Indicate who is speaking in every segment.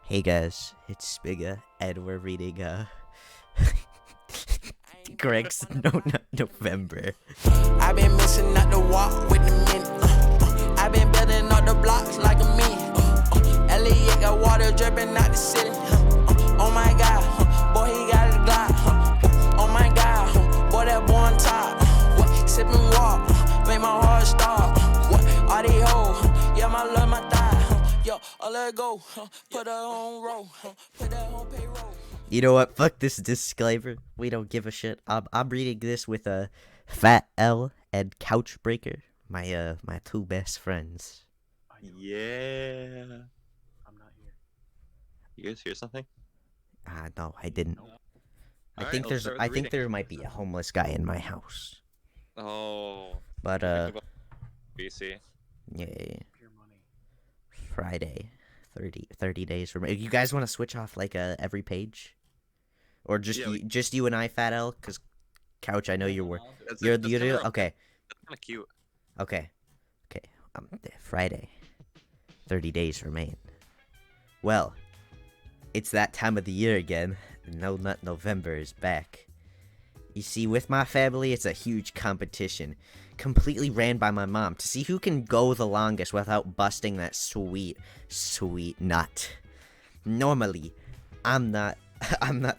Speaker 1: Hey guys, it's Spiga, and we're reading Greg's November.
Speaker 2: I've been missing out the walk with the men. I've been building up the blocks like a man. Elliot got water dripping out the city. Oh my God, boy he got a Glock. Oh my God, boy that boy on top. What? Sipping walk, make my heart stop. What? All these hoes, yeah my love my thigh. Yo, I let it go. Put her on roll. Put that on payroll.
Speaker 1: You know what? Fuck this disclaimer. We don't give a shit. I'm reading this with a Fat L and Couchbreaker, my two best friends.
Speaker 3: Yeah. I'm not here. You guys hear something?
Speaker 1: No, I didn't.
Speaker 3: No.
Speaker 1: I
Speaker 3: Alright,
Speaker 1: think
Speaker 3: I'll
Speaker 1: there's
Speaker 3: start with
Speaker 1: I
Speaker 3: the
Speaker 1: think
Speaker 3: reading.
Speaker 1: there might be a homeless guy in my house.
Speaker 3: Oh.
Speaker 1: But
Speaker 3: BC.
Speaker 1: yeah. Friday. 30 days from. You guys want to switch off like every page? Or just
Speaker 3: Yeah,
Speaker 1: just you and I, Fat L, cuz Couch, I know you were.
Speaker 3: That's
Speaker 1: You're
Speaker 3: that's
Speaker 1: you
Speaker 3: kinda
Speaker 1: do
Speaker 3: rough.
Speaker 1: okay.
Speaker 3: That's kind of cute.
Speaker 1: Okay. Friday. 30 days remain. Well, it's that time of the year again. No Nut November is back. You see, with my family, it's a huge competition. Completely ran by my mom to see who can go the longest without busting that sweet nut. Normally, I'm not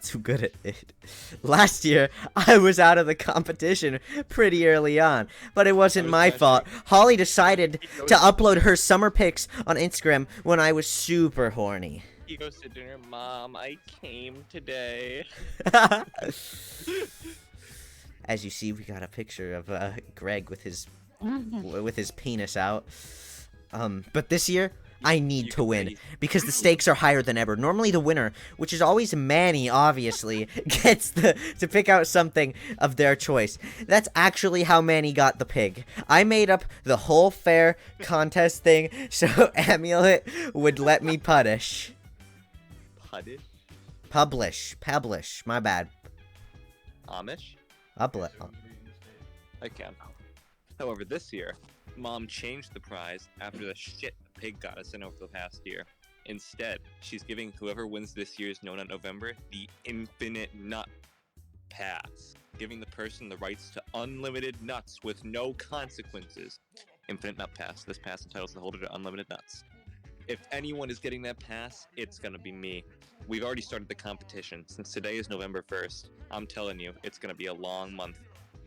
Speaker 1: too good at it. Last year, I was out of the competition pretty early on, but it wasn't my fault. Holly decided to upload her summer pics on Instagram when I was super horny.
Speaker 3: He goes to dinner. Mom, I came today.
Speaker 1: As you see, we got a picture of Greg with his penis out. But this year, I need to win because the stakes are higher than ever. Normally, the winner, which is always Manny, obviously, gets to pick out something of their choice. That's actually how Manny got the pig. I made up the whole fair contest thing so Amulet would let me publish. Publish. My bad.
Speaker 3: Amish? I can. However, this year, Mom changed the prize after the shit the pig got us in over the past year. Instead, she's giving whoever wins this year's No Nut November the Infinite Nut Pass, giving the person the rights to unlimited nuts with no consequences. Infinite Nut Pass. This pass entitles the holder to unlimited nuts. If anyone is getting that pass, it's gonna be me. We've already started the competition. Since today is November 1st, I'm telling you, it's gonna be a long month.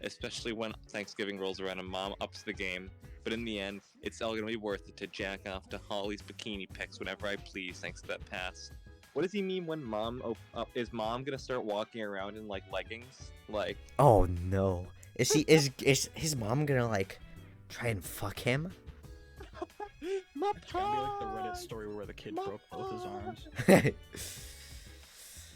Speaker 3: Especially when Thanksgiving rolls around and Mom ups the game. But in the end, it's all gonna be worth it to jack off to Holly's bikini pics whenever I please, thanks to that pass. What does he mean when is Mom gonna start walking around in like leggings? Like,
Speaker 1: Oh no. Is his mom gonna like try and fuck him?
Speaker 3: my
Speaker 4: It's gonna be like the Reddit story where the kid broke both his arms.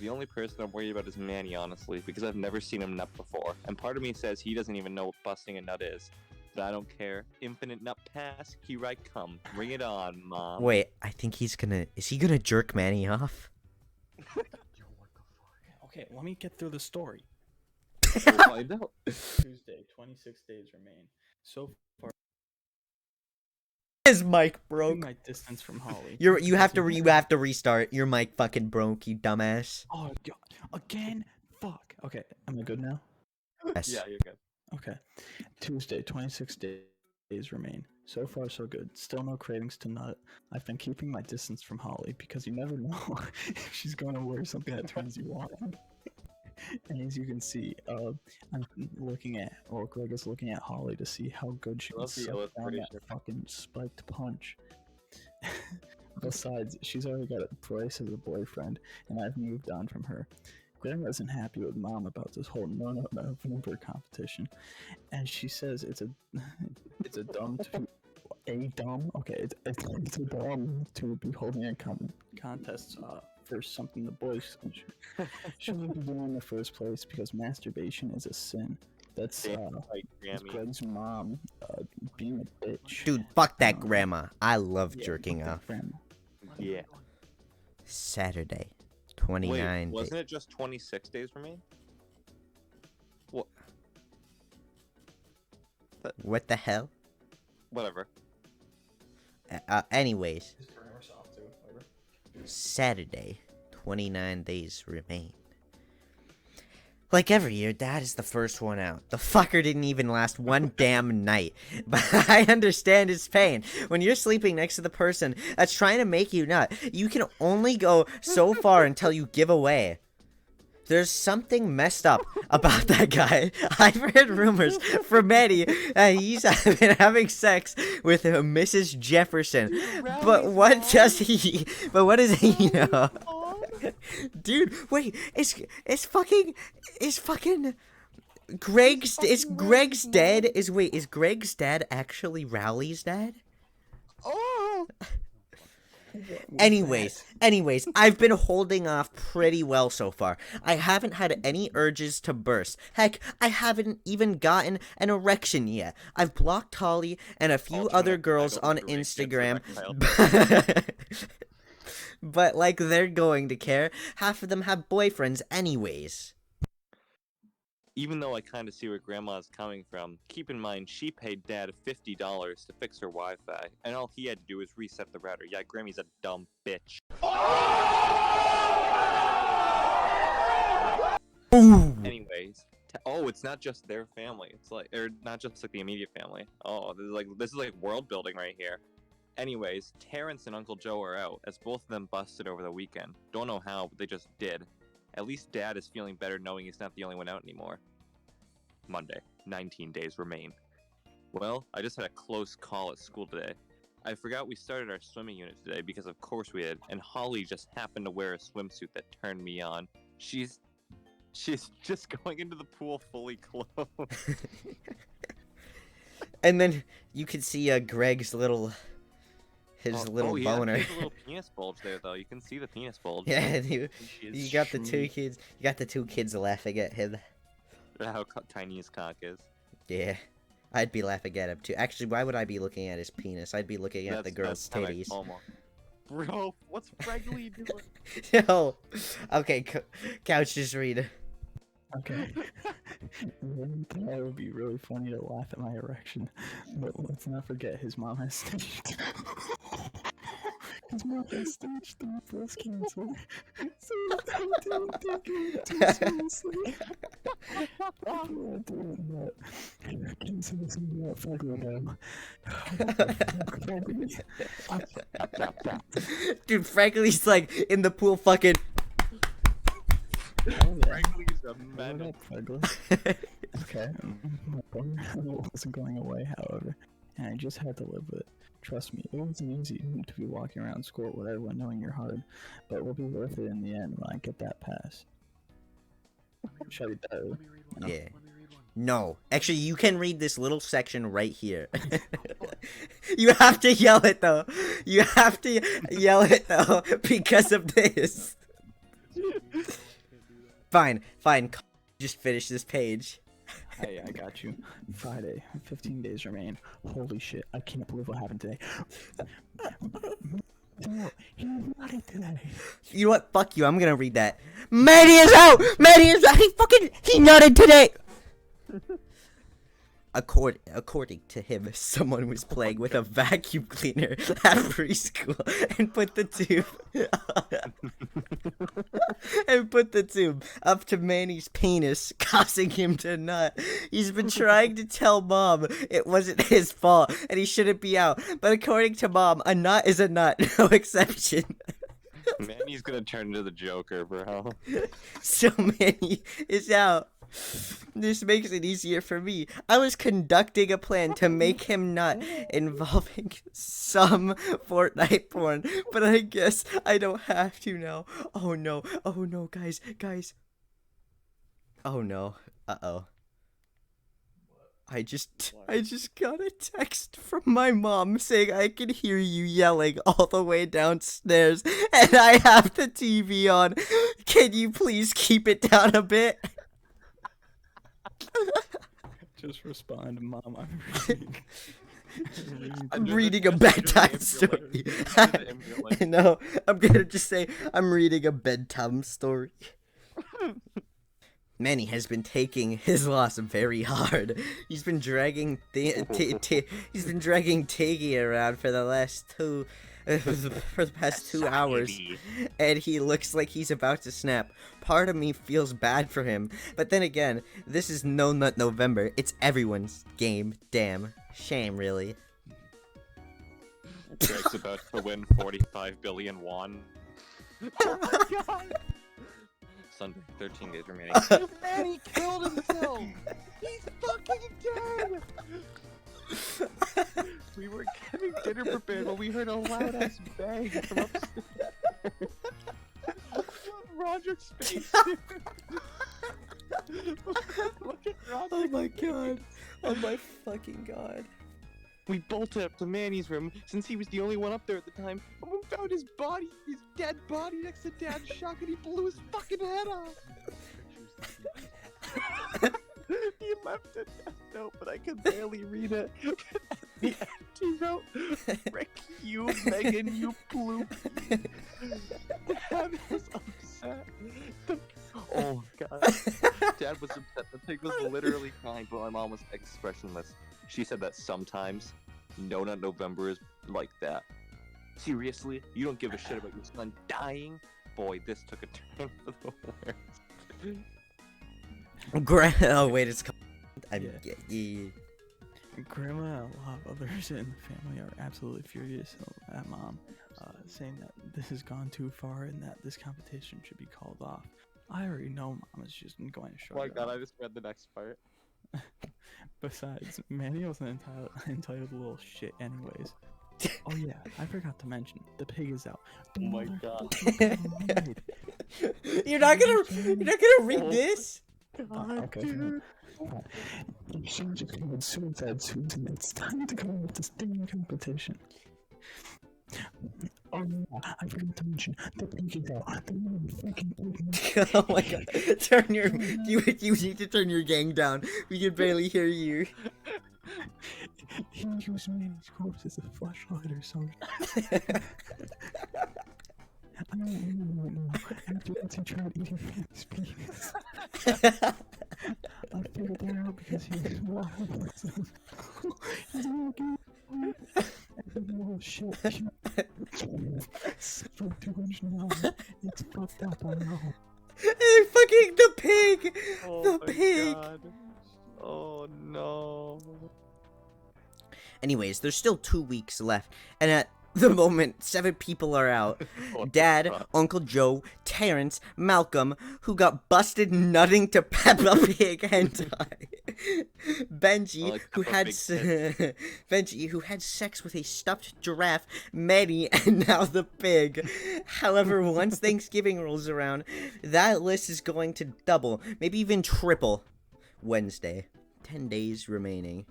Speaker 3: The only person I'm worried about is Manny, honestly, because I've never seen him nut before. And part of me says he doesn't even know what busting a nut is. But I don't care. Infinite nut pass, here I come. Bring it on, Mom.
Speaker 1: Wait, I think is he gonna jerk Manny off?
Speaker 4: Okay, let me get through the story.
Speaker 3: We'll find out.
Speaker 4: Tuesday, 26 days remain. So far,
Speaker 1: His mic
Speaker 4: keeping
Speaker 1: broke.
Speaker 4: my distance from Holly.
Speaker 1: You have to restart. Your mic fucking broke, you dumbass.
Speaker 4: Oh, God. Again? Fuck. Okay, am I good now?
Speaker 1: Yes.
Speaker 3: Yeah, you're good.
Speaker 4: Okay. Tuesday, 26 days remain. So far, so good. Still no cravings to nut. I've been keeping my distance from Holly because you never know if she's going to wear something that turns you on. And as you can see, I'm looking at, or Greg is looking at Holly to see how good she
Speaker 3: I
Speaker 4: can
Speaker 3: love the
Speaker 4: suck down
Speaker 3: illustration.
Speaker 4: that fucking spiked punch. Besides, she's already got a Bryce as a boyfriend, and I've moved on from her. Greg wasn't happy with Mom about this whole No November competition, and she says it's a dumb to be holding a contest for something the boys shouldn't be doing in the first place because masturbation is a sin. That's
Speaker 3: Like,
Speaker 4: that's
Speaker 3: Grammy.
Speaker 4: Greg's mom being a bitch.
Speaker 1: Dude, fuck that grandma. I love
Speaker 4: Yeah,
Speaker 1: jerking
Speaker 4: fuck that
Speaker 1: off.
Speaker 4: grandma.
Speaker 3: Yeah.
Speaker 1: Saturday,
Speaker 3: Wait,
Speaker 1: 29
Speaker 3: wasn't
Speaker 1: days.
Speaker 3: it just 26 days remain? What?
Speaker 1: What the hell?
Speaker 3: Whatever.
Speaker 1: Anyways, Saturday, 29 days remain. Like every year, Dad is the first one out. The fucker didn't even last one damn night. But I understand his pain. When you're sleeping next to the person that's trying to make you nut, you can only go so far until you give away. There's something messed up about that guy. I've heard rumors from many that he's been having sex with Mrs. Jefferson. But what does he know? Dude, wait, is Greg's dad is Greg's dad actually Rowley's dad?
Speaker 4: Oh.
Speaker 1: Anyways, I've been holding off pretty well so far. I haven't had any urges to burst. Heck, I haven't even gotten an erection yet. I've blocked Holly and a few other girls on Instagram. But like they're going to care. Half of them have boyfriends anyways.
Speaker 3: Even though I kind of see where Grandma's coming from, keep in mind she paid Dad $50 to fix her Wi-Fi, and all he had to do was reset the router. Yeah, Grammy's a dumb bitch.
Speaker 1: Ooh.
Speaker 3: Anyways, it's not just their family. It's like, or not just like the immediate family. Oh, this is like world building right here. Anyways, Terrence and Uncle Joe are out, as both of them busted over the weekend. Don't know how, but they just did. At least Dad is feeling better knowing he's not the only one out anymore. Monday, 19 days remain. Well, I just had a close call at school today. I forgot we started our swimming unit today because of course we did, and Holly just happened to wear a swimsuit that turned me on. She's just going into the pool fully clothed.
Speaker 1: And then you could see Greg's little boner.
Speaker 3: He has a little penis bulge there, though. You can see the penis bulge.
Speaker 1: Yeah, you got the two kids. You got the two kids laughing at him.
Speaker 3: How tiny his cock is.
Speaker 1: Yeah, I'd be laughing at him too. Actually, why would I be looking at his penis? I'd be looking at the girl's titties.
Speaker 3: Bro, what's Fregley doing?
Speaker 1: Yo, okay, Couch, just read.
Speaker 4: Okay. That would be really funny to laugh at my erection, but let's not forget his mom has stage 2. His mom has stage 3 breast cancer, so don't take it too seriously. People are doing that. Can't say something about Fregley now.
Speaker 1: Dude, Frankly's like in the pool fucking.
Speaker 3: Fregley's a man.
Speaker 4: Okay, my boner wasn't going away, however, and I just had to live with it. Trust me, it wasn't easy to be walking around school with everyone knowing you're hard, but it will be worth it in the end when I get that pass. Should I read that?
Speaker 1: Yeah. No. Actually, you can read this little section right here. You have to yell it, though. You have to yell it, though, because of this. Fine. Just finish this page.
Speaker 4: Hey, I got you. Friday, 15 days remain. Holy shit, I can't believe what happened today. He nutted today.
Speaker 1: You know what? Fuck you. I'm gonna read that. Maddie is out! Maddie is out! He nutted today! According to him, someone was playing with a vacuum cleaner at preschool and put the tube up to Manny's penis, causing him to nut. He's been trying to tell Mom it wasn't his fault and he shouldn't be out, but according to Mom, a nut is a nut, no exception.
Speaker 3: Manny's gonna turn into the Joker, bro.
Speaker 1: So Manny is out. This makes it easier for me. I was conducting a plan to make him nut involving some Fortnite porn, but I guess I don't have to now. Oh no, guys. Oh no, uh-oh. I just got a text from my mom saying I can hear you yelling all the way downstairs and I have the TV on. Can you please keep it down a bit?
Speaker 4: Just respond, Mom,
Speaker 1: I'm reading a bedtime story. No, I'm gonna just say I'm reading a bedtime story. Manny has been taking his loss very hard. He's been dragging Tiggy around for the last for the past 2 hours,
Speaker 3: Society.
Speaker 1: and he looks like he's about to snap. Part of me feels bad for him, but then again, this is No Nut November. It's everyone's game. Damn. Shame, really.
Speaker 3: Greg's about to win 45 billion won. Oh my god! Sunday, 13 days remaining.
Speaker 5: Man, he killed himself! He's fucking dead! We were getting dinner prepared when we heard a loud ass bang from upstairs. Roderick's face. Look at Roderick.
Speaker 1: Oh my god. Oh my fucking god.
Speaker 5: We bolted up to Manny's room since he was the only one up there at the time, and we found his body, his dead body next to Dad's shack, and he blew his fucking head off. He left a death note, but I could barely read it. At the end, he wrote, "Rick, you, Megan, you bloop." Dad was upset. Oh god.
Speaker 3: Dad was upset. The pig was literally crying, but my mom was expressionless. She said that sometimes No Nut November is like that. Seriously? You don't give a shit about your son dying? Boy, this took a turn for the worse.
Speaker 1: Oh wait, it's
Speaker 4: Yeah. Grandma and a lot of others in the family are absolutely furious at Mom, saying that this has gone too far and that this competition should be called off. I already know Mom is just going to show
Speaker 5: Oh my
Speaker 4: it
Speaker 5: god,
Speaker 4: off.
Speaker 5: I just read the next part.
Speaker 4: Besides, Manny wasn't entitled a little shit anyways. Oh yeah, I forgot to mention, the pig is out.
Speaker 5: Oh my god.
Speaker 1: You're not gonna read this?
Speaker 4: Okay. You should just commit suicide, Susan. It's time to come up with this damn competition. Oh yeah, I forgot to mention, the pig is out. The fucking pig.
Speaker 1: Oh my god. You need to turn your gang down. We can barely hear you.
Speaker 4: He used Manny's corpse as a flashlight or something. I don't remember right now. Afterwards, he tried eating Manny's penis. I figured that out because he was wild. He's oh shit. For 209. It's fucked up, I know.
Speaker 1: Fucking the pig!
Speaker 5: Oh
Speaker 1: The
Speaker 5: my
Speaker 1: pig!
Speaker 5: god. Oh no.
Speaker 1: Anyways, there's still 2 weeks left, and at the moment, 7 people are out. Dad, Uncle Joe, Terrence, Malcolm, who got busted nutting to Peppa Pig hentai. Benji,
Speaker 3: like
Speaker 1: who
Speaker 3: Peppa
Speaker 1: had
Speaker 3: Pig
Speaker 1: Benji, who had sex with a stuffed giraffe, Manny, and now the pig. However, once Thanksgiving rolls around, that list is going to double, maybe even triple. Wednesday, 10 days remaining.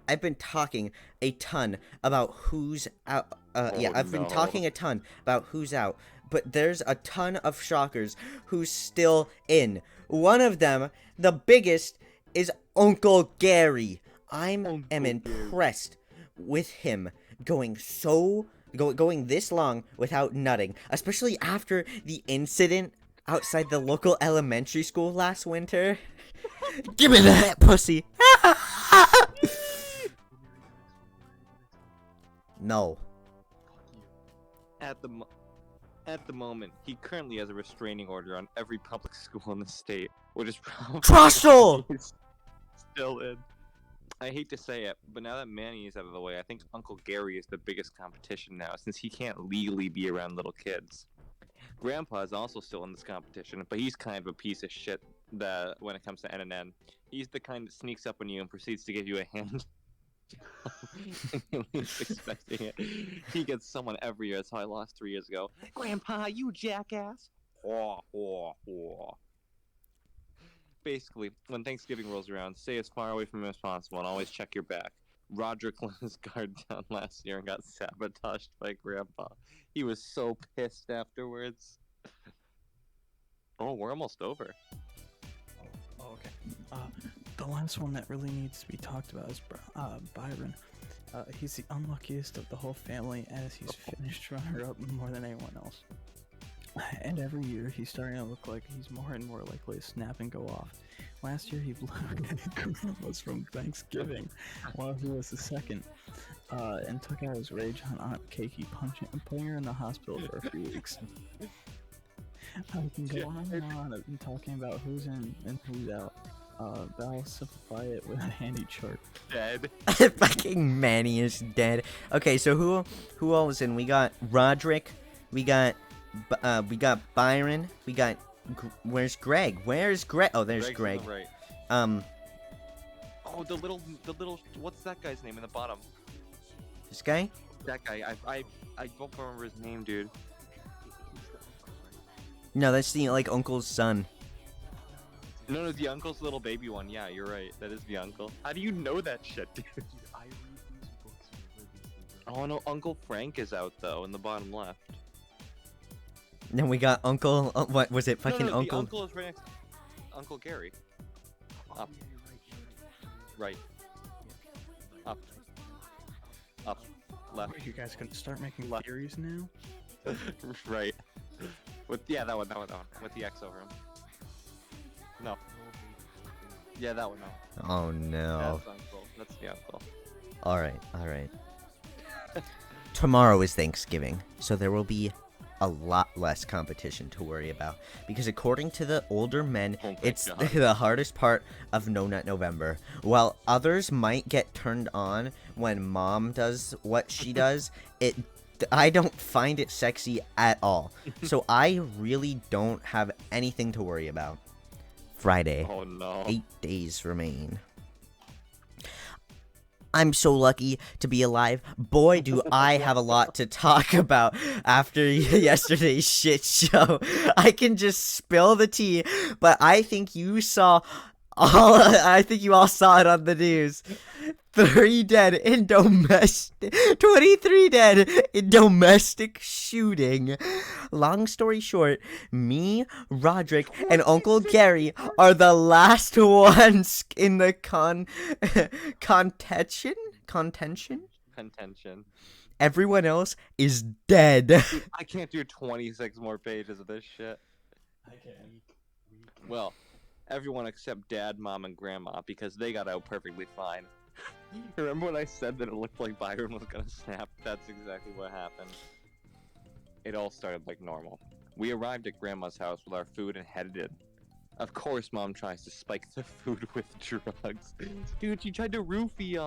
Speaker 1: I've been talking a ton about who's out. I've been talking a ton about who's out, but there's a ton of shockers who's still in. One of them, the biggest, is Uncle Gary. am impressed with him going this long without nutting, especially after the incident outside the local elementary school last winter. Give me that pussy. No.
Speaker 3: At the moment, he currently has a restraining order on every public school in the state, which is probably
Speaker 1: Trussell!
Speaker 3: he's still in. I hate to say it, but now that Manny is out of the way, I think Uncle Gary is the biggest competition now, since he can't legally be around little kids. Grandpa is also still in this competition, but he's kind of a piece of shit that when it comes to NNN. He's the kind that sneaks up on you and proceeds to give you a hand. Least expecting it. He gets someone every year. That's how I lost 3 years ago. Grandpa, you jackass! Basically, when Thanksgiving rolls around, stay as far away from him as possible and always check your back. Roderick let his guard down last year and got sabotaged by Grandpa. He was so pissed afterwards. Oh, we're almost over.
Speaker 4: Oh, okay. The last one that really needs to be talked about is Byron. He's the unluckiest of the whole family, as he's finished runner-up more than anyone else. And every year, he's starting to look like he's more and more likely to snap and go off. Last year he blocked grandmas from Thanksgiving while he was the second, and took out his rage on Aunt Keiki, putting her in the hospital for a few weeks. I can go on and on and talking about who's in and who's out. But I'll simplify it with a handy chart.
Speaker 3: Dead.
Speaker 1: Fucking Manny is dead. Okay, so who all was in? We got Roderick. We got Byron. We got. Where's Greg? Where's Greg? Oh, there's
Speaker 3: Greg's
Speaker 1: Greg.
Speaker 3: on the right. Oh, the little. What's that guy's name in the bottom?
Speaker 1: This guy?
Speaker 3: That guy. I don't remember his name, dude.
Speaker 1: No, that's the uncle's son.
Speaker 3: No, the uncle's little baby one. Yeah, you're right. That is the uncle. How do you know that shit, dude? Oh no, Uncle Frank is out though in the bottom left.
Speaker 1: Then we got Uncle. What was it? Fucking
Speaker 3: no,
Speaker 1: Uncle.
Speaker 3: The uncle is right next. Uncle Gary. Up. Right. Up. Up. Left.
Speaker 4: Are you guys gonna start making
Speaker 3: Left.
Speaker 4: theories now?
Speaker 3: Right. With that one. With the X over him. No. Yeah, that one. No.
Speaker 1: Oh no.
Speaker 3: That's uncle. That's the uncle.
Speaker 1: All right. Tomorrow is Thanksgiving, so there will be a lot less competition to worry about, because according to the older men,
Speaker 3: Oh my
Speaker 1: it's
Speaker 3: God.
Speaker 1: the hardest part of No Nut November. While others might get turned on when mom does what she does, I don't find it sexy at all. So I really don't have anything to worry about. Friday.
Speaker 3: Oh no.
Speaker 1: 8 days remain. I'm so lucky to be alive. Boy, do I have a lot to talk about after yesterday's shit show. I can just spill the tea, but I think you all saw it on the news. 23 dead in domestic shooting. Long story short, me, Roderick, and Uncle Gary are the last ones in the contention. Everyone else is dead.
Speaker 3: Dude, I can't do 26 more pages of this shit.
Speaker 4: I can.
Speaker 3: Well, everyone except Dad, Mom, and Grandma, because they got out perfectly fine. Remember when I said that it looked like Byron was gonna snap? That's exactly what happened. It all started like normal. We arrived at Grandma's house with our food and headed in. Of course, Mom tries to spike the food with drugs. Dude, she tried to roofie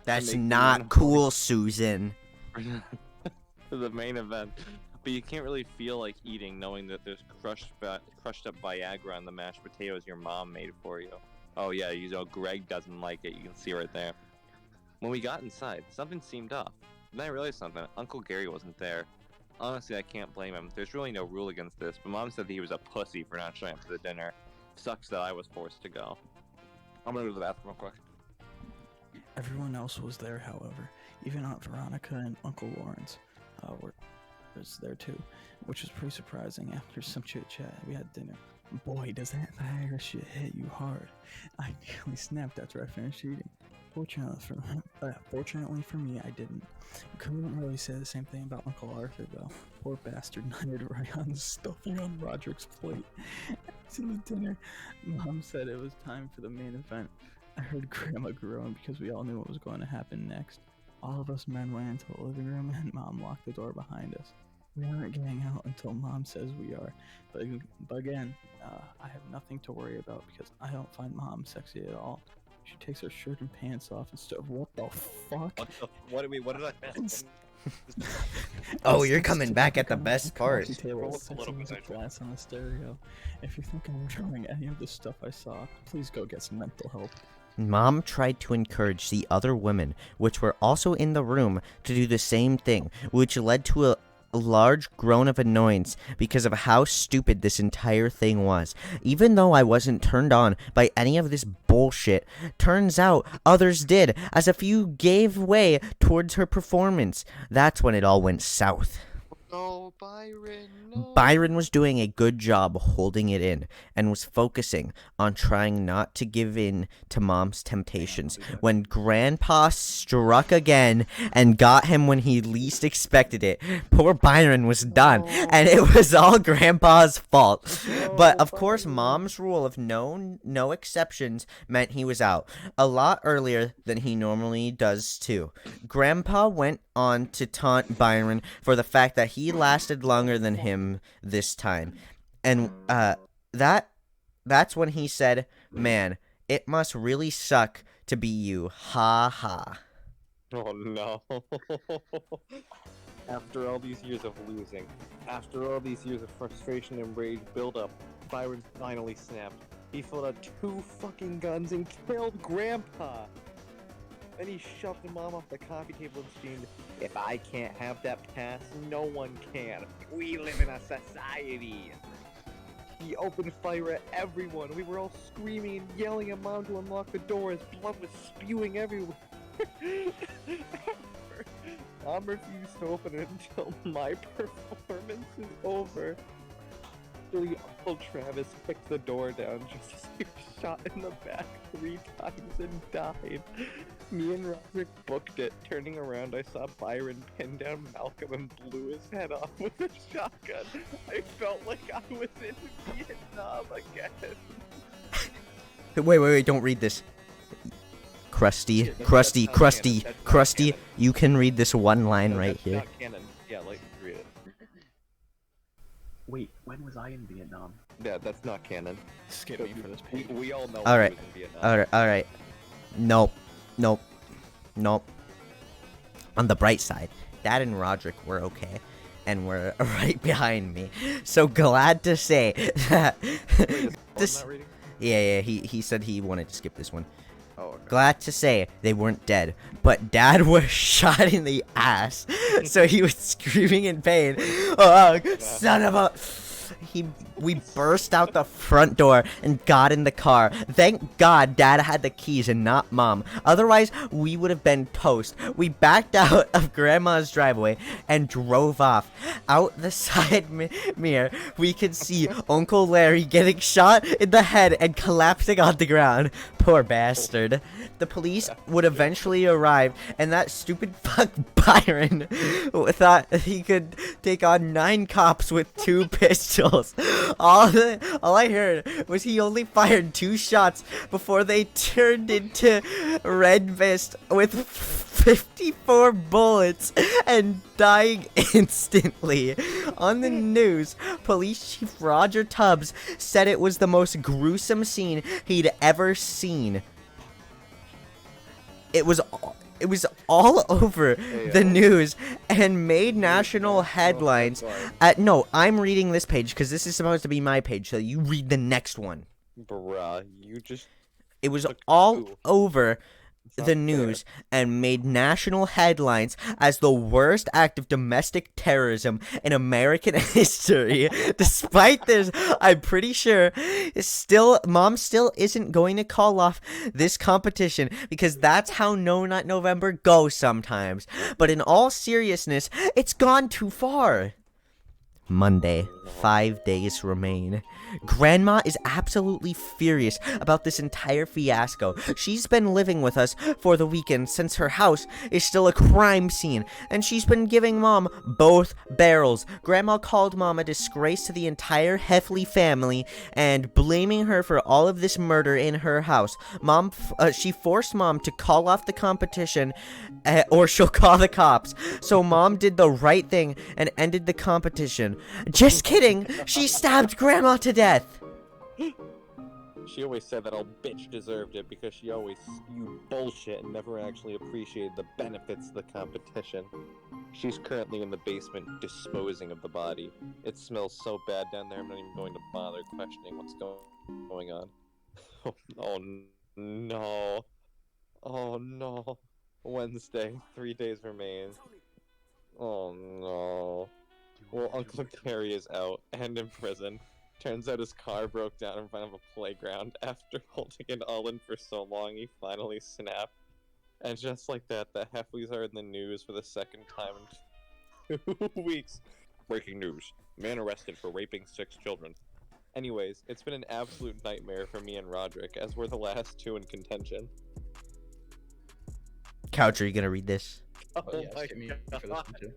Speaker 1: That's
Speaker 3: make the
Speaker 1: not
Speaker 3: main
Speaker 1: cool, Susan.
Speaker 3: for the main event. But you can't really feel like eating knowing that there's crushed up Viagra on the mashed potatoes your mom made for you. Oh yeah, you know Greg doesn't like it. You can see right there. When we got inside, something seemed off. Then I realized something. Uncle Gary wasn't there. Honestly, I can't blame him. There's really no rule against this, but Mom said that he was a pussy for not showing up to the dinner. Sucks that I was forced to go. I'm gonna go to the bathroom real quick.
Speaker 4: Everyone else was there, however. Even Aunt Veronica and Uncle Lawrence was there too, which was pretty surprising. After some chit chat, we had dinner. Boy, does that Viagra shit hit you hard. I nearly snapped after I finished eating. Fortunately for me, I didn't. Couldn't really say the same thing about Uncle Arthur, though. Poor bastard nutted right on the stuffing on Roderick's plate. To the dinner, Mom said it was time for the main event. I heard Grandma groan because we all knew what was going to happen next. All of us men went into the living room and Mom locked the door behind us. We aren't getting out until Mom says we are. But again, I have nothing to worry about because I don't find Mom sexy at all. She takes her shirt and pants off and stuff. What the fuck?
Speaker 3: What did I miss?
Speaker 1: Oh, you're coming back at the best part.
Speaker 3: Roll up a little bit,
Speaker 4: Music glass on the stereo. If you're thinking of showing any of the stuff I saw, please go get some mental help.
Speaker 1: Mom tried to encourage the other women, which were also in the room, to do the same thing, which led to a large groan of annoyance because of how stupid this entire thing was. Even though I wasn't turned on by any of this bullshit, turns out others did, as a few gave way towards her performance. That's when it all went south.
Speaker 3: No, Byron, no.
Speaker 1: Byron was doing a good job holding it in and was focusing on trying not to give in to Mom's temptations when Grandpa struck again and got him when he least expected it. Poor Byron was done, and it was all Grandpa's fault. But of course, Mom's rule of no exceptions meant he was out a lot earlier than he normally does too. Grandpa went on to taunt Byron for the fact that he lasted longer than him this time, and that's when he said, "Man, it must really suck to be you." Ha ha.
Speaker 3: Oh no. After all these years of losing, after all these years of frustration and rage build up, Byron finally snapped. He pulled out 2 fucking guns and killed Grandpa! Then he shoved Mom off the coffee table and screamed, "If I can't have that pass, no one can. We live in a society!" He opened fire at everyone. We were all screaming and yelling at Mom to unlock the door as blood was spewing everywhere. Mom refused to open it until my performance is over. Actually, Uncle Travis kicked the door down just as he was shot in the back 3 times and died. Me and Roderick booked it. Turning around, I saw Byron pin down Malcolm and blew his head off with a shotgun. I felt like I was in Vietnam again.
Speaker 1: Wait, don't read this. Krusty, you can read this one line right here.
Speaker 3: Not canon. Yeah, like, read it.
Speaker 5: Wait, when was I in Vietnam?
Speaker 3: Yeah, that's not canon.
Speaker 4: Skip me for this page.
Speaker 3: We all know
Speaker 1: All right.
Speaker 3: he was in Vietnam.
Speaker 1: Alright. Nope. On the bright side, Dad and Roderick were okay, and were right behind me. So glad to say that.
Speaker 3: Wait, is
Speaker 1: this-
Speaker 3: not reading?
Speaker 1: Yeah, he said he wanted to skip this one.
Speaker 3: Oh, okay.
Speaker 1: Glad to say they weren't dead, but Dad was shot in the ass, so he was screaming in pain. Oh, son of a... We burst out the front door and got in the car. Thank God Dad had the keys and not Mom. Otherwise, we would have been toast. We backed out of Grandma's driveway and drove off. Out the side mirror, we could see Uncle Larry getting shot in the head and collapsing on the ground. Poor bastard. The police would eventually arrive, and that stupid fuck Byron thought he could take on 9 cops with 2 pistols. All I heard was he only fired 2 shots before they turned into red mist with 54 bullets and dying instantly. On the news, Police Chief Roger Tubbs said it was the most gruesome scene he'd ever seen. It was all over the news and made national headlines. No, I'm reading this page because this is supposed to be my page, so you read the next one.
Speaker 3: Bruh, you just...
Speaker 1: It was all over the news and made national headlines as the worst act of domestic terrorism in American history. Despite this, I'm pretty sure Mom still isn't going to call off this competition because that's how No Nut November goes sometimes. But in all seriousness, it's gone too far. Monday, 5 days remain. Grandma is absolutely furious about this entire fiasco. She's been living with us for the weekend since her house is still a crime scene, and she's been giving Mom both barrels. Grandma called Mom a disgrace to the entire Heffley family and blaming her for all of this murder in her house. She forced Mom to call off the competition or she'll call the cops. So Mom did the right thing and ended the competition. Just kidding! She stabbed Grandma to death!
Speaker 3: She always said that old bitch deserved it because she always spewed bullshit and never actually appreciated the benefits of the competition. She's currently in the basement disposing of the body. It smells so bad down there I'm not even going to bother questioning what's going on. Oh no. Oh no. Wednesday, 3 days remain. Oh no. Well, Uncle Terry is out and in prison. Turns out his car broke down in front of a playground. After holding it all in for so long, he finally snapped. And just like that, the Heffleys are in the news for the second time in 2 weeks. Breaking news. Man arrested for raping 6 children. Anyways, it's been an absolute nightmare for me and Roderick, as we're the last 2 in contention.
Speaker 1: Couch, are you gonna read this?
Speaker 3: Oh
Speaker 4: Yeah,
Speaker 3: my
Speaker 4: skip me for this
Speaker 3: god.
Speaker 4: one too.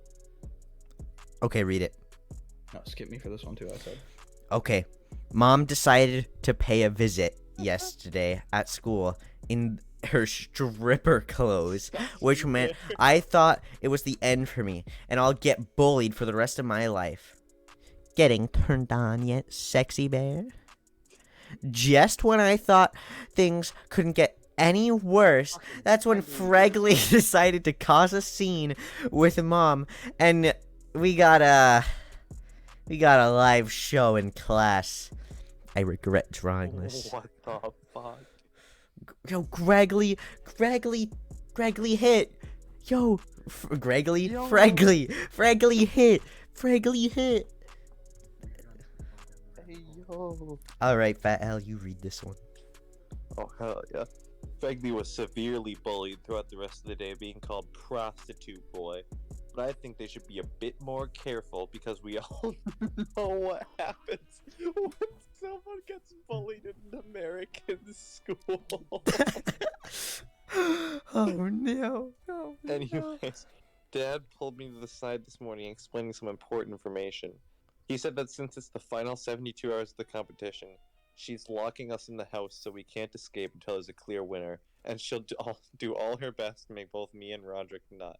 Speaker 1: Okay, read it.
Speaker 4: No, skip me for this one too, I said.
Speaker 1: Okay. Mom decided to pay a visit yesterday at school in her stripper clothes, which meant I thought it was the end for me, and I'll get bullied for the rest of my life. Getting turned on yet, sexy bear? Just when I thought things couldn't get any worse, that's when Fregley decided to cause a scene with Mom, and we got a live show in class. I regret drawing this.
Speaker 3: What the fuck?
Speaker 1: Yo, Gregley hit. Yo, Fregley hit.
Speaker 3: Hey, yo.
Speaker 1: All right, Fat Al, you read this one.
Speaker 3: Oh, hell yeah. Fegley was severely bullied throughout the rest of the day, being called prostitute boy. But I think they should be a bit more careful because we all know what happens when someone gets bullied in an American school.
Speaker 1: Oh no.
Speaker 3: Anyways, Dad pulled me to the side this morning explaining some important information. He said that since it's the final 72 hours of the competition, she's locking us in the house so we can't escape until there's a clear winner, and she'll do all her best to make both me and Roderick nut.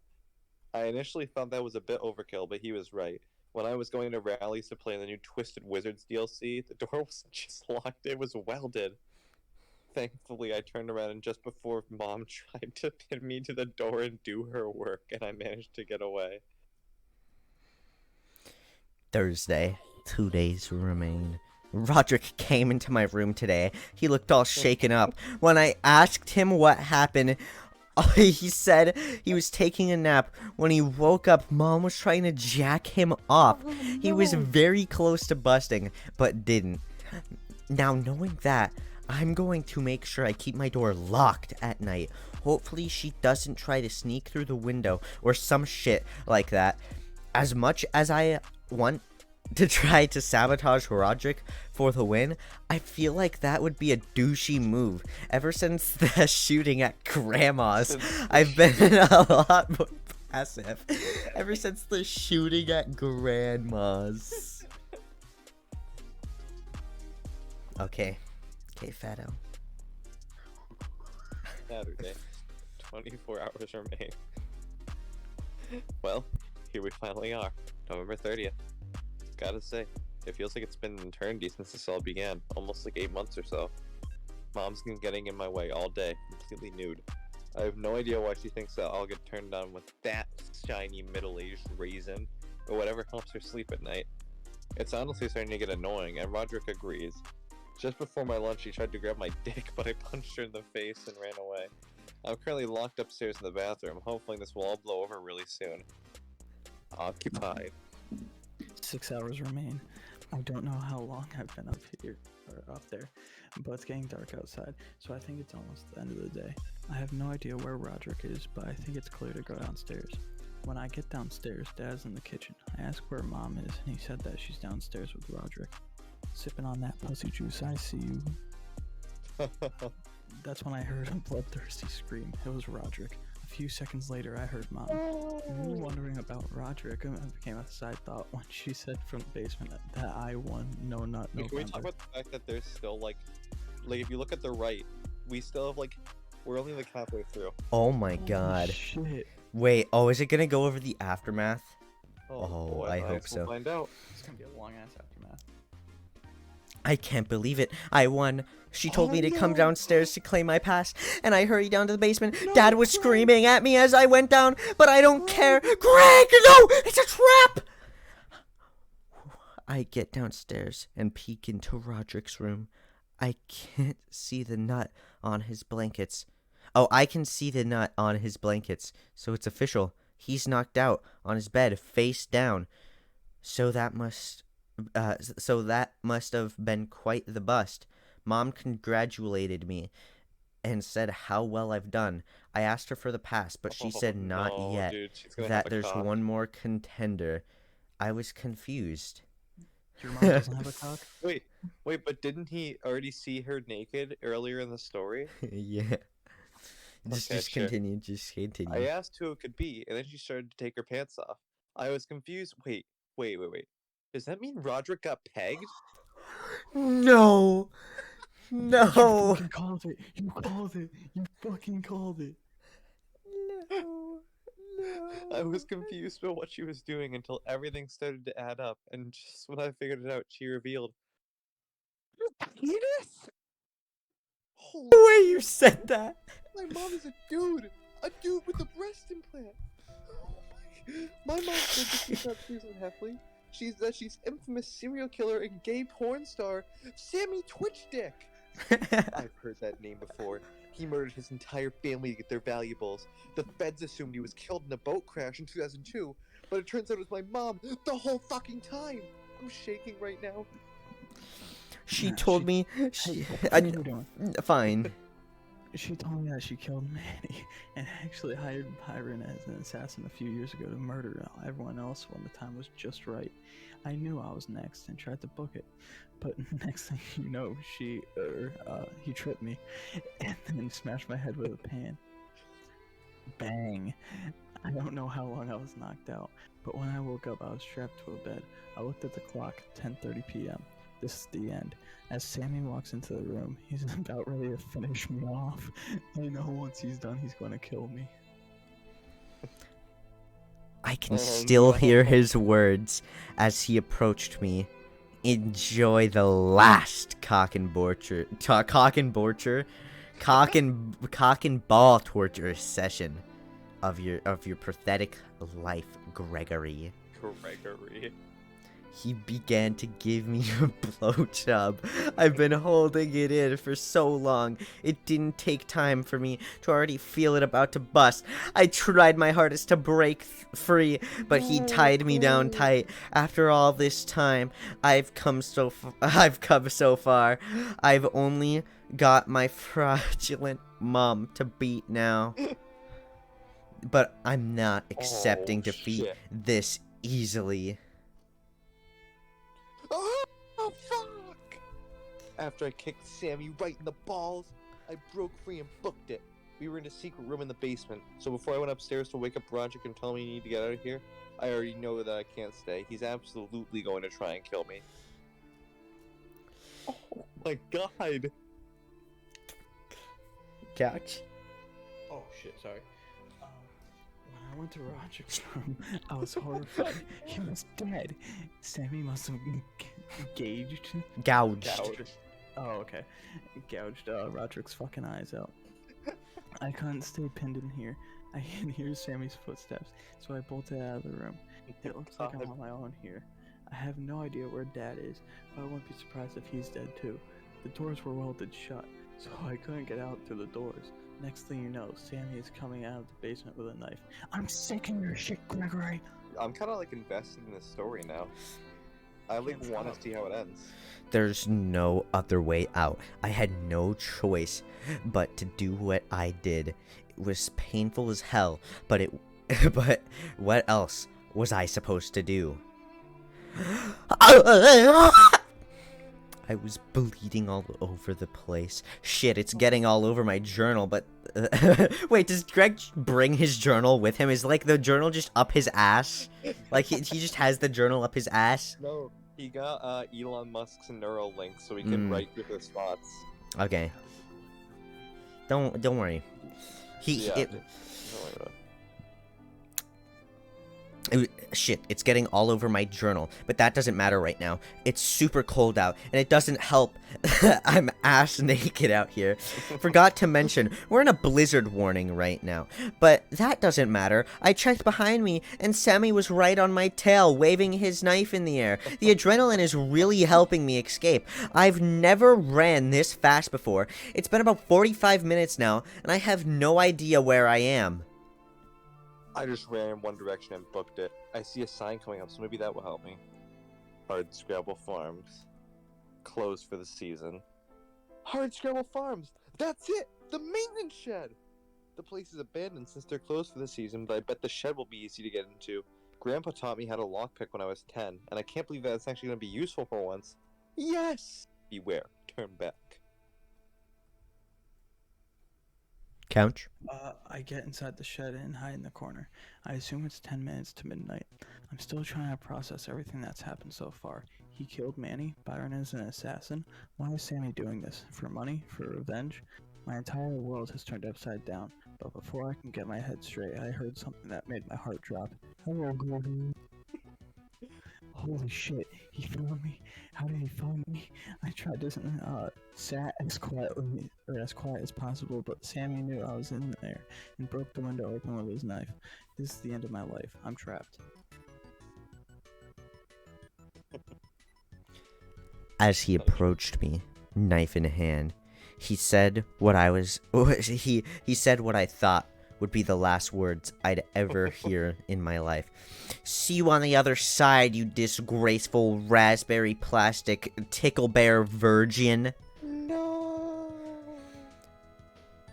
Speaker 3: I initially thought that was a bit overkill, but he was right. When I was going to rallies to play in the new Twisted Wizards DLC, the door wasn't just locked, it was welded. Thankfully, I turned around and just before Mom tried to pin me to the door and do her work, and I managed to get away.
Speaker 1: Thursday, 2 days remain. Roderick came into my room today. He looked all shaken up. When I asked him what happened, he said he was taking a nap. When he woke up, Mom was trying to jack him off. He was very close to busting, but didn't. Now, knowing that, I'm going to make sure I keep my door locked at night. Hopefully she doesn't try to sneak through the window or some shit like that. As much as I want to try to sabotage Roderick for the win, I feel like that would be a douchey move. Ever since the shooting at Grandma's, I've been a lot more passive. Ever since the shooting at Grandma's. Okay, Fatto.
Speaker 3: Saturday, 24 hours remain. Well, here we finally are, November 30th. Gotta say, it feels like it's been an eternity since this all began, almost like 8 months or so. Mom's been getting in my way all day, completely nude. I have no idea why she thinks that I'll get turned on with that shiny middle-aged raisin, or whatever helps her sleep at night. It's honestly starting to get annoying, and Roderick agrees. Just before my lunch, she tried to grab my dick, but I punched her in the face and ran away. I'm currently locked upstairs in the bathroom, hoping this will all blow over really soon. Occupied.
Speaker 4: 6 hours remain. I don't know how long I've been up here or up there, but it's getting dark outside, so I think it's almost the end of the day. I have no idea where Roderick is, but I think it's clear to go downstairs. When I get downstairs, Dad's in the kitchen. I ask where Mom is, and he said that she's downstairs with Roderick. Sipping on that pussy juice, I see you. That's when I heard a bloodthirsty scream. It was Roderick. A few seconds later, I heard Mom. Me wondering about Roderick became a side thought when she said from the basement that I won No Nut
Speaker 3: Wait,
Speaker 4: November.
Speaker 3: can we talk about the fact that there's still, like if you look at the right, we still have, we're only, halfway through.
Speaker 1: Oh my god.
Speaker 4: Shit.
Speaker 1: Wait, is it gonna go over the aftermath?
Speaker 3: Oh, boy,
Speaker 1: I hope so.
Speaker 3: We'll find out.
Speaker 4: It's gonna be a long ass aftermath.
Speaker 1: I can't believe it. I won. She told me to come downstairs to claim my pass, and I hurried down to the basement. Dad was screaming at me as I went down, but I don't care. Greg, no! It's a trap! I get downstairs and peek into Roderick's room. I can't see the nut on his blankets. Oh, I can see the nut on his blankets, so it's official. He's knocked out on his bed, face down. So that must have been quite the bust. Mom congratulated me and said how well I've done. I asked her for the pass, but she said not
Speaker 3: no,
Speaker 1: yet.
Speaker 3: Dude, she's gonna
Speaker 1: That
Speaker 3: have a
Speaker 1: there's
Speaker 3: cock.
Speaker 1: one more contender. I was confused.
Speaker 4: Your mom doesn't have a cock?
Speaker 3: Wait, but didn't he already see her naked earlier in the story?
Speaker 1: Yeah.
Speaker 3: Okay, sure.
Speaker 1: Continue. Just continue.
Speaker 3: I asked who it could be, and then she started to take her pants off. I was confused. Wait. Does that mean Roderick got pegged?
Speaker 1: No.
Speaker 4: You
Speaker 1: No.
Speaker 4: fucking called it. You called it. You fucking called it.
Speaker 1: No.
Speaker 3: I was confused about what she was doing until everything started to add up, and just when I figured it out, she revealed, "Penis? Holy
Speaker 1: The way
Speaker 3: shit,
Speaker 1: you said that.
Speaker 3: my mom is a dude with a breast implant. Oh my mom said that she's not Susan Heffley. She's infamous serial killer and gay porn star Sammy Twitch Dick. I've heard that name before. He murdered his entire family to get their valuables. The feds assumed he was killed in a boat crash in 2002, but it turns out it was my mom the whole fucking time. I'm shaking right now.
Speaker 1: She
Speaker 4: Yeah,
Speaker 1: told
Speaker 4: she-
Speaker 1: me.
Speaker 4: Hey, what are you doing?
Speaker 1: Fine.
Speaker 4: She told me that she killed Manny and actually hired Byron as an assassin a few years ago to murder everyone else when the time was just right. I knew I was next and tried to book it, but next thing you know, he tripped me and then smashed my head with a pan. Bang! I don't know how long I was knocked out, but when I woke up, I was strapped to a bed. I looked at the clock, 10:30 p.m. This is the end. As Sammy walks into the room, he's about ready to finish me off. I know once he's done, he's going to kill me.
Speaker 1: I can
Speaker 3: Oh,
Speaker 1: still
Speaker 3: no.
Speaker 1: hear his words as he approached me. Enjoy the last cock and ball torture session of your pathetic life, Gregory.
Speaker 3: Gregory.
Speaker 1: He began to give me a blowjob. I've been holding it in for so long. It didn't take time for me to already feel it about to bust. I tried my hardest to break free, but he tied me down tight. After all this time, I've come so far. I've only got my fraudulent mom to beat now. But I'm not accepting defeat
Speaker 3: shit.
Speaker 1: this easily.
Speaker 3: Oh, fuck! After I kicked Sammy right in the balls, I broke free and booked it. We were in a secret room in the basement, so before I went upstairs to wake up Roger and tell me you need to get out of here, I already know that I can't stay. He's absolutely going to try and kill me. Oh my god!
Speaker 1: Couch.
Speaker 4: Oh shit, sorry. When I went to Roger's room, I was horrified. He was dead. Sammy must have
Speaker 1: Gouged.
Speaker 4: Oh, okay. Gouged Roderick's fucking eyes out. I couldn't stay pinned in here. I can hear Sammy's footsteps, so I bolted out of the room. It looks like I'm on my own here. I have no idea where Dad is, but I wouldn't be surprised if he's dead too. The doors were welded shut, so I couldn't get out through the doors. Next thing you know, Sammy is coming out of the basement with a knife. I'm sick of your shit, Gregory!
Speaker 3: I'm kind of like invested in this story now. I like
Speaker 4: Can't
Speaker 3: want to
Speaker 4: stop.
Speaker 3: see how it ends.
Speaker 1: There's no other way out. I had no choice but to do what I did. It was painful as hell, but but what else was I supposed to do? I was bleeding all over the place. Shit, it's getting all over my journal, but... wait, does Greg bring his journal with him? Is, like, the journal just up his ass? Like, he just has the journal up his ass?
Speaker 3: No, he got Elon Musk's Neuralink so he can write with his thoughts.
Speaker 1: Okay. Don't worry.
Speaker 3: Yeah,
Speaker 1: It,
Speaker 3: don't worry about it.
Speaker 1: shit, it's getting all over my journal, but that doesn't matter right now. It's super cold out, and it doesn't help. I'm ass naked out here. Forgot to mention, we're in a blizzard warning right now, but that doesn't matter. I checked behind me, and Sammy was right on my tail, waving his knife in the air. The adrenaline is really helping me escape. I've never ran this fast before. It's been about 45 minutes now, and I have no idea where I am.
Speaker 3: I just ran in one direction and booked it. I see a sign coming up, so maybe that will help me. Hardscrabble Farms. Closed for the season. Hardscrabble Farms! That's it! The maintenance shed! The place is abandoned since they're closed for the season, but I bet the shed will be easy to get into. Grandpa taught me how to lockpick when I was 10, and I can't believe that it's actually going to be useful for once. Yes! Beware. Turn back.
Speaker 1: Couch?
Speaker 4: I get inside the shed and hide in the corner. I assume it's 10 minutes to midnight. I'm still trying to process everything that's happened so far. He killed Manny. Byron is an assassin. Why is Sammy doing this? For money? For revenge? My entire world has turned upside down. But before I can get my head straight, I heard something that made my heart drop. Hello, Gordon. Holy shit, he found me. How did he find me? I tried to sat as quietly or as quiet as possible, but Sammy knew I was in there and broke the window open with his knife. This is the end of my life. I'm trapped.
Speaker 1: As he approached me, knife in hand, he said what he said what I thought would be the last words I'd ever hear in my life. See you on the other side, you disgraceful raspberry plastic tickle bear virgin.
Speaker 3: No.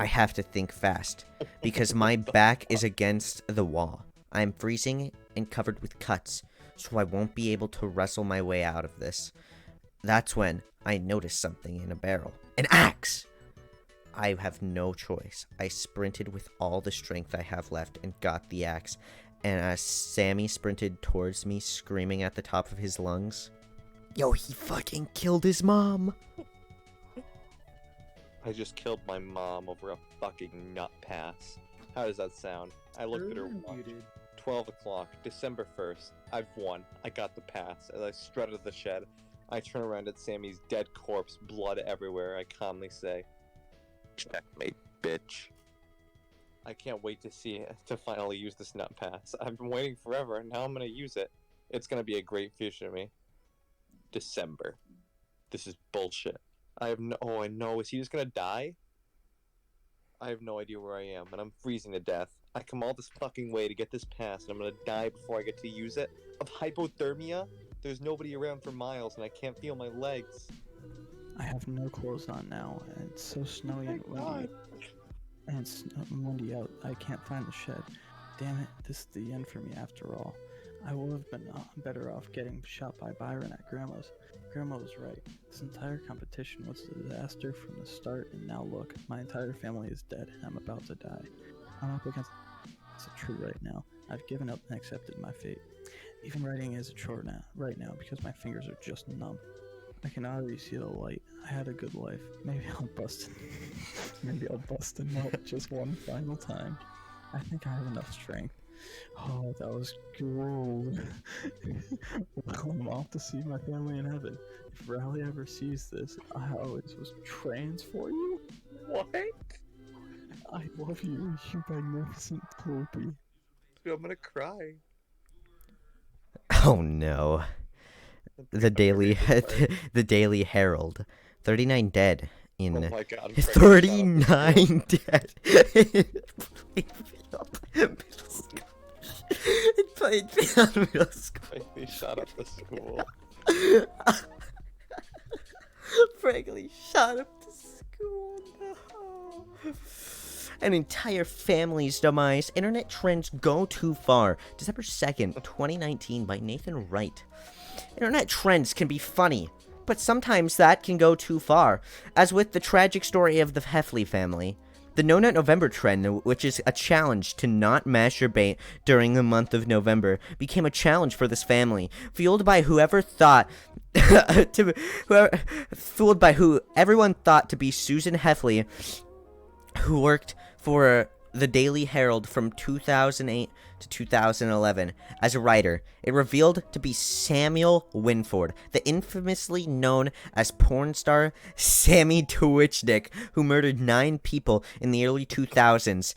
Speaker 1: I have to think fast, because my back is against the wall. I am freezing and covered with cuts, so I won't be able to wrestle my way out of this. That's when I noticed something in a barrel. An axe! I have no choice. I sprinted with all the strength I have left and got the axe. And as Sammy sprinted towards me, screaming at the top of his lungs, "Yo, he fucking killed his mom!"
Speaker 3: I just killed my mom over a fucking nut pass. How does that sound? I looked at her watch. 12 o'clock, December 1st. I've won. I got the pass. As I strutted the shed, I turn around at Sammy's dead corpse, blood everywhere. I calmly say, "Checkmate, bitch." I can't wait to finally use this nut pass. I've been waiting forever, and now I'm gonna use it. It's gonna be a great future to me. December. This is bullshit. I know. Is he just gonna die? I have no idea where I am, and I'm freezing to death. I come all this fucking way to get this pass, and I'm gonna die before I get to use it? Of hypothermia? There's nobody around for miles, and I can't feel my legs.
Speaker 4: I have no clothes on now, and it's so snowy and windy. And it's windy out. I can't find the shed. Damn it, this is the end for me after all. I would have been better off getting shot by Byron at Grandma's. Grandma was right. This entire competition was a disaster from the start, and now look, my entire family is dead, and I'm about to die. I'm up against a tree right now. I've given up and accepted my fate. Even writing is a chore right now because my fingers are just numb. I can already see the light. I had a good life. Maybe I'll bust a nut just one final time. I think I have enough strength. Oh, that was cool. Well, I'm off to see my family in heaven. If Riley ever sees this, I always was trans for you.
Speaker 3: What?
Speaker 4: I love you, you magnificent poopy.
Speaker 3: I'm gonna cry.
Speaker 1: Oh no. The Daily Herald. 39 dead in...
Speaker 3: Oh my god.
Speaker 1: 39 dead in Plainfield Middle School.
Speaker 3: Frankly, shot up the school.
Speaker 1: Frankly, shot up the school. No. An entire family's demise. Internet trends go too far. December 2nd, 2019 by Nathan Wright. Internet trends can be funny, but sometimes that can go too far, as with the tragic story of the Heffley family. The No Nut November trend, which is a challenge to not masturbate during the month of November, became a challenge for this family, fueled by who everyone thought to be Susan Heffley, who worked for the Daily Herald from 2008 to 2011 as a writer. It revealed to be Samuel Winford, the infamously known as porn star Sammy Twitchdick, who murdered 9 people in the early 2000s.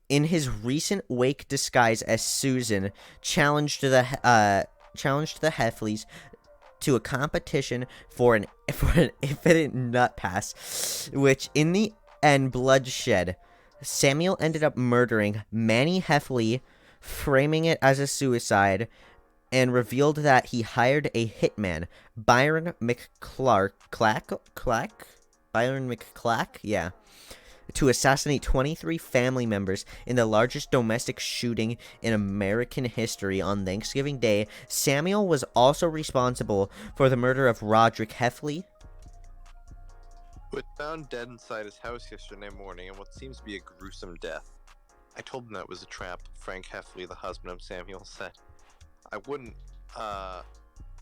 Speaker 1: In his recent wake disguise as Susan, challenged the Heffleys to a competition for an infinite nut pass, which in the end bloodshed. Samuel ended up murdering Manny Heffley, framing it as a suicide, and revealed that he hired a hitman, Byron McClack, to assassinate 23 family members in the largest domestic shooting in American history on Thanksgiving Day. Samuel was also responsible for the murder of Roderick Heffley,
Speaker 3: Was found dead inside his house yesterday morning in what seems to be a gruesome death. I told him that was a trap, Frank Heffley, the husband of Samuel, said. I wouldn't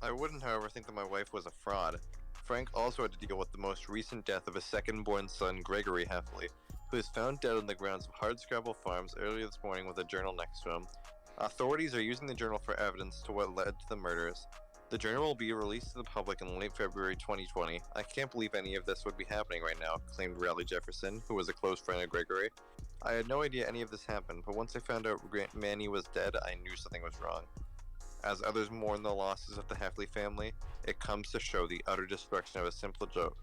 Speaker 6: I wouldn't, however, think that my wife was a fraud. Frank also had to deal with the most recent death of his second-born son, Gregory Heffley, who was found dead on the grounds of Hardscrabble Farms earlier this morning with a journal next to him. Authorities are using the journal for evidence to what led to the murders. The journal will be released to the public in late February 2020. I can't believe any of this would be happening right now, claimed Riley Jefferson, who was a close friend of Gregory. I had no idea any of this happened, but once I found out Manny was dead, I knew something was wrong. As others mourn the losses of the Heffley family, it comes to show the utter destruction of a simple joke.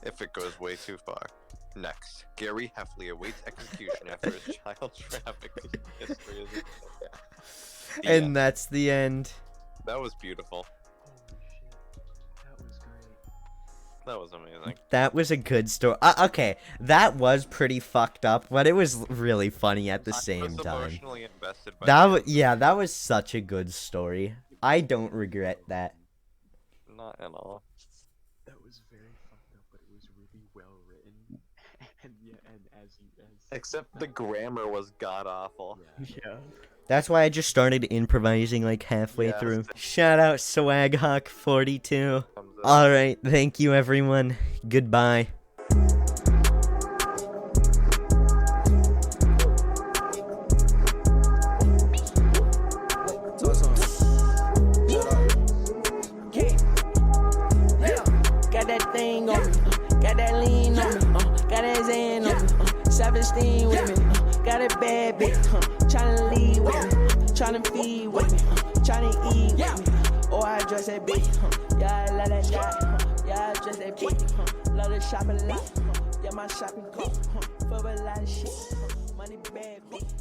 Speaker 6: If it goes way too far. Next, Gary Heffley awaits execution after his child trafficking history is
Speaker 1: And that's the end.
Speaker 6: That was beautiful.
Speaker 5: Holy shit. That was great.
Speaker 6: That was amazing.
Speaker 1: That was a good story. Okay, that was pretty fucked up, but it was really funny at the same
Speaker 6: I was
Speaker 1: time.
Speaker 6: emotionally invested by
Speaker 1: That was such a good story. I don't regret that.
Speaker 6: Not at all.
Speaker 5: That was very fucked up, but it was really well written. And yeah, and as
Speaker 6: Except the grammar was god awful.
Speaker 4: Yeah.
Speaker 1: That's why I just started improvising like halfway
Speaker 6: Yes.
Speaker 1: through. Shout out SwagHawk42.
Speaker 6: Thumbs up.
Speaker 1: Alright, thank you everyone. Goodbye.
Speaker 2: Got that thing on me, got that lean on me, got that Zan on me, self-esteem with me, got a bad bitch, tryna lead with me, tryna feed with me, tryna eat with me. Oh, I dress that bitch, yeah, I love that guy, yeah, I dress that bitch, love to shop a lot, yeah, my shopping cart, for a lot of shit, money bad bitch.